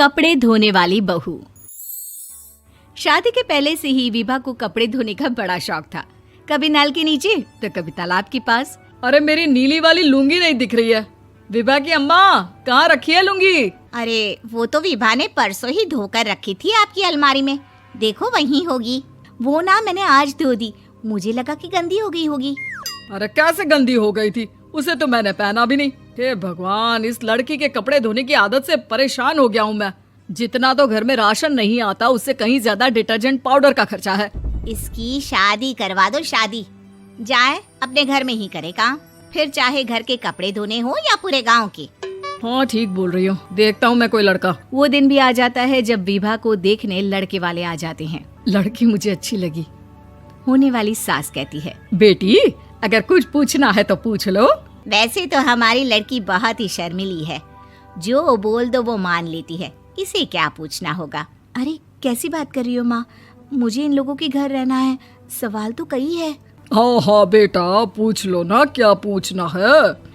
कपड़े धोने वाली बहू। शादी के पहले से ही विभा को कपड़े धोने का बड़ा शौक था। कभी नल के नीचे तो कभी तालाब के पास। अरे मेरी नीली वाली लुंगी नहीं दिख रही है। विभा की अम्मा, कहाँ रखी है लुंगी? अरे वो तो विभा ने परसों ही धोकर रखी थी आपकी अलमारी में, देखो वहीं होगी। वो ना मैंने आज धो दी, मुझे लगा कि गंदी हो गई होगी। अरे कैसे गंदी हो गई थी? उसे तो मैंने पहना भी नहीं। हे भगवान, इस लड़की के कपड़े धोने की आदत से परेशान हो गया हूँ मैं। जितना तो घर में राशन नहीं आता, उससे कहीं ज्यादा डिटर्जेंट पाउडर का खर्चा है। इसकी शादी करवा दो, शादी। जाए अपने घर में ही करे काम, फिर चाहे घर के कपड़े धोने हो या पूरे गांव के। हाँ ठीक बोल रही हो, देखता हूँ मैं कोई लड़का। वो दिन भी आ जाता है जब विभा को देखने लड़के वाले आ जाते हैं। लड़की मुझे अच्छी लगी। होने वाली सास कहती है, बेटी अगर कुछ पूछना है तो पूछ लो। वैसे तो हमारी लड़की बहुत ही शर्मीली है, जो बोल दो वो मान लेती है, इसे क्या पूछना होगा। अरे कैसी बात कर रही हो माँ, मुझे इन लोगों के घर रहना है, सवाल तो कई है। हाँ हाँ बेटा, पूछ लो ना, क्या पूछना है।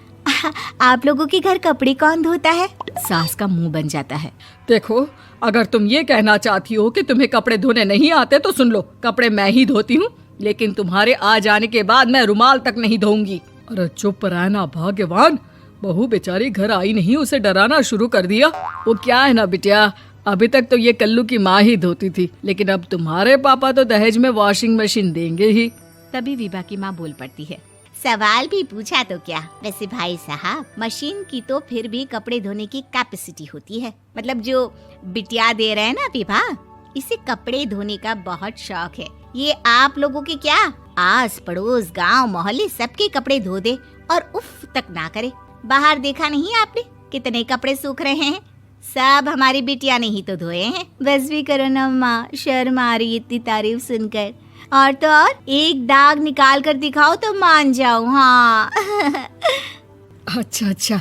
आप लोगों के घर कपड़े कौन धोता है? सास का मुंह बन जाता है। देखो, अगर तुम ये कहना चाहती हो कि तुम्हें कपड़े धोने नहीं आते तो सुन लो, कपड़े मैं ही धोती हूँ, लेकिन तुम्हारे आ जाने के बाद मैं रुमाल तक नहीं धोऊंगी। अरे चुप रहना भाग्यवान, बहू बेचारी घर आई नहीं, उसे डराना शुरू कर दिया। वो क्या है ना बिटिया, अभी तक तो ये कल्लू की माँ ही धोती थी, लेकिन अब तुम्हारे पापा तो दहेज में वॉशिंग मशीन देंगे ही। तभी विभा की माँ बोल पड़ती है, सवाल भी पूछा तो क्या। वैसे भाई साहब, मशीन की तो फिर भी कपड़े धोने की कैपेसिटी होती है। मतलब जो बिटिया दे रहे हैं ना विभा, इसे कपड़े धोने का बहुत शौक है। ये आप लोगों के क्या, आस पड़ोस गांव मोहल्ले सबके कपड़े धो दे और उफ तक ना करे। बाहर देखा नहीं आपने कितने कपड़े सूख रहे हैं? सब हमारी बिटिया ने ही तो धोए हैं। बस भी करो ना माँ, शर्म आ रही इतनी तारीफ सुनकर। और तो और एक दाग निकाल कर दिखाओ तो मान जाऊं। हाँ अच्छा,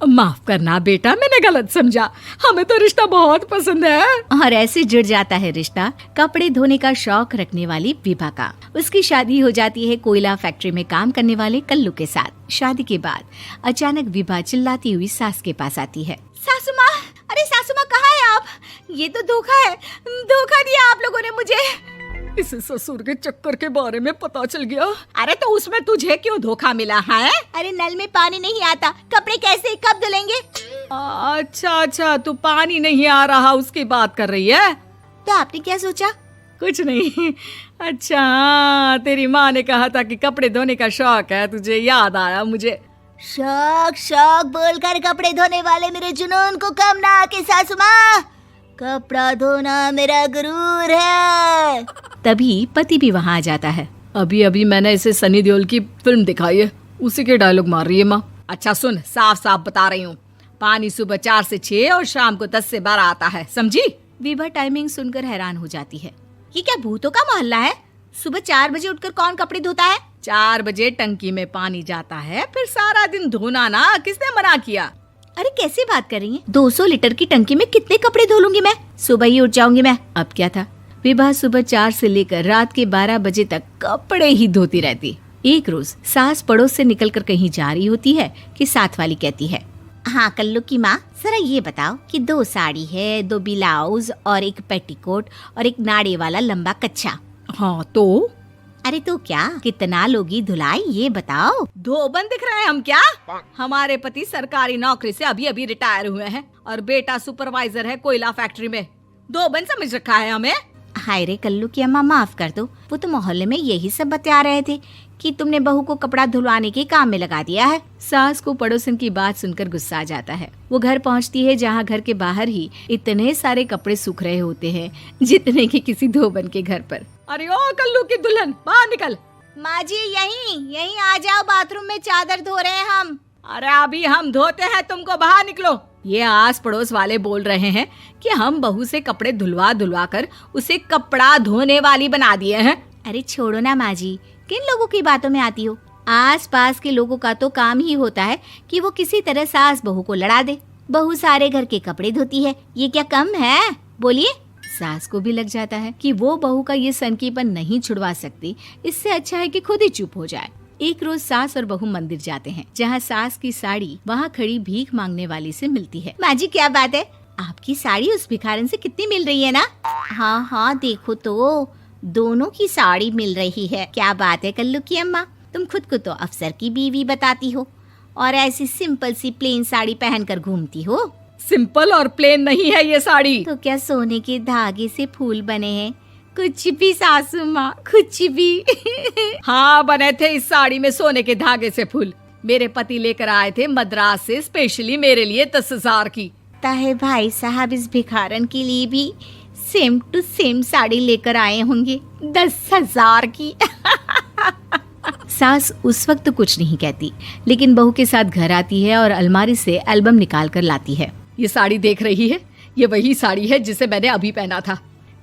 माफ करना बेटा, मैंने गलत समझा। हमें तो रिश्ता बहुत पसंद है। और ऐसे जुड़ जाता है रिश्ता कपड़े धोने का शौक रखने वाली विभा का। उसकी शादी हो जाती है कोयला फैक्ट्री में काम करने वाले कल्लू के साथ। शादी के बाद अचानक विभा चिल्लाती हुई सास के पास आती है। सासू माँ, अरे सासू माँ कहाँ है आप? ये तो धोखा है, धोखा दिया आप लोगों ने मुझे। इसे ससुर के चक्कर के बारे में पता चल गया। अरे तो उसमें तुझे क्यों धोखा मिला है? अरे नल में पानी नहीं आता, कपड़े कैसे कब धुलेंगे? अच्छा, तू पानी नहीं आ रहा उसकी बात कर रही है। तो आपने क्या सोचा? कुछ नहीं। अच्छा, तेरी माँ ने कहा था कि कपड़े धोने का शौक है तुझे, याद आया मुझे। शौक बोलकर कपड़े धोने वाले मेरे जुनून को कम ना आके सासू माँ, कपड़ा धोना मेरा गुरूर है। तभी पति भी वहाँ आ जाता है। अभी मैंने इसे सनी देओल की फिल्म दिखाई है, उसी के डायलॉग मार रही है माँ। अच्छा सुन, साफ साफ बता रही हूँ, पानी सुबह 4 से 6 और शाम को 10 से 12 आता है, समझी? विभा टाइमिंग सुनकर हैरान हो जाती है। ये क्या भूतों का मोहल्ला है? सुबह 4 बजे उठकर कौन कपड़े धोता है? 4 बजे टंकी में पानी जाता है, फिर सारा दिन धोना ना, किसने मना किया? अरे कैसी बात कर रही हैं? 200 लीटर की टंकी में कितने कपड़े धो लूंगी मैं? सुबह ही उठ जाऊंगी मैं। अब क्या था, विभा सुबह 4 से लेकर रात के 12 बजे तक कपड़े ही धोती रहती। एक रोज सास पड़ोस से निकलकर कहीं जा रही होती है कि साथ वाली कहती है, हाँ कल्लू की माँ, जरा ये बताओ कि 2 साड़ी है, 2 ब्लाउज और एक पेटीकोट और एक नाड़े वाला लंबा कच्छा। हाँ तो? अरे तो क्या, कितना लोगी धुलाई ये बताओ। धोबन दिख रहे हैं हम क्या? हमारे पति सरकारी नौकरी से अभी रिटायर हुए हैं और बेटा सुपरवाइजर है कोयला फैक्ट्री में। धोबन समझ रखा है हमें? हाय रे कल्लू की अम्मा, माफ कर दो, वो तो मोहल्ले में यही सब बता रहे थे कि तुमने बहू को कपड़ा धुलवाने के काम में लगा दिया है। सास को पड़ोसन की बात सुनकर गुस्सा आ जाता है। वो घर पहुंचती है जहां घर के बाहर ही इतने सारे कपड़े सूख रहे होते हैं जितने कि किसी धोबन के घर पर। अरे ओ कल्लू की दुल्हन, बाहर निकल। माँ जी यहीं आ जाओ, बाथरूम में चादर धो रहे हैं हम। अरे अभी हम धोते हैं, तुमको बाहर निकलो। ये आस पड़ोस वाले बोल रहे हैं कि हम बहू से कपड़े धुलवा कर उसे कपड़ा धोने वाली बना दिए हैं। अरे छोड़ो ना माँ जी, किन लोगों की बातों में आती हो? आस पास के लोगों का तो काम ही होता है कि वो किसी तरह सास बहू को लड़ा दे। बहू सारे घर के कपड़े धोती है, ये क्या कम है? बोलिए। सास को भी लग जाता है कि वो बहू का ये सनकीपन नहीं छुड़वा सकती, इससे अच्छा है कि खुद ही चुप हो जाए। एक रोज सास और बहू मंदिर जाते हैं, जहाँ सास की साड़ी वहाँ खड़ी भीख मांगने वाली से मिलती है। माँ जी क्या बात है, आपकी साड़ी उस भिखारन से कितनी मिल रही है ना? हाँ हाँ देखो तो दोनों की साड़ी मिल रही है। क्या बात है कल्लू की अम्मा, तुम खुद को तो अफसर की बीवी बताती हो और ऐसी सिंपल सी प्लेन साड़ी पहनकर घूमती हो। सिंपल और प्लेन नहीं है ये साड़ी। तो क्या सोने के धागे से फूल बने हैं? कुछ भी सासू माँ, कुछ भी। हाँ बने थे इस साड़ी में सोने के धागे से फूल। मेरे पति लेकर आए थे मद्रास से स्पेशली मेरे लिए 10,000 की। ताहे भाई साहब इस भिखारन के लिए भी सेम टू सेम साड़ी लेकर आए होंगे 10,000 की। सास उस वक्त तो कुछ नहीं कहती, लेकिन बहू के साथ घर आती है और अलमारी से एल्बम निकाल कर लाती है। ये साड़ी देख रही है, ये वही साड़ी है जिसे मैंने अभी पहना था।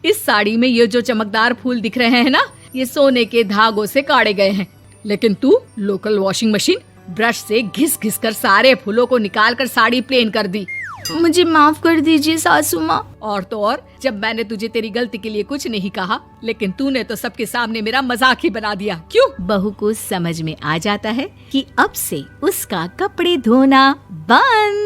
इस साड़ी में ये जो चमकदार फूल दिख रहे हैं ना, ये सोने के धागों से काटे गए हैं। लेकिन तू लोकल वॉशिंग मशीन ब्रश से घिस घिस कर सारे फूलों को निकाल कर साड़ी प्लेन कर दी। मुझे माफ कर दीजिए सासू माँ। और तो और, जब मैंने तुझे तेरी गलती के लिए कुछ नहीं कहा, लेकिन तूने तो सबके सामने मेरा मजाक ही बना दिया। क्यों? बहू को समझ में आ जाता है कि अब से उसका कपड़े धोना बंद।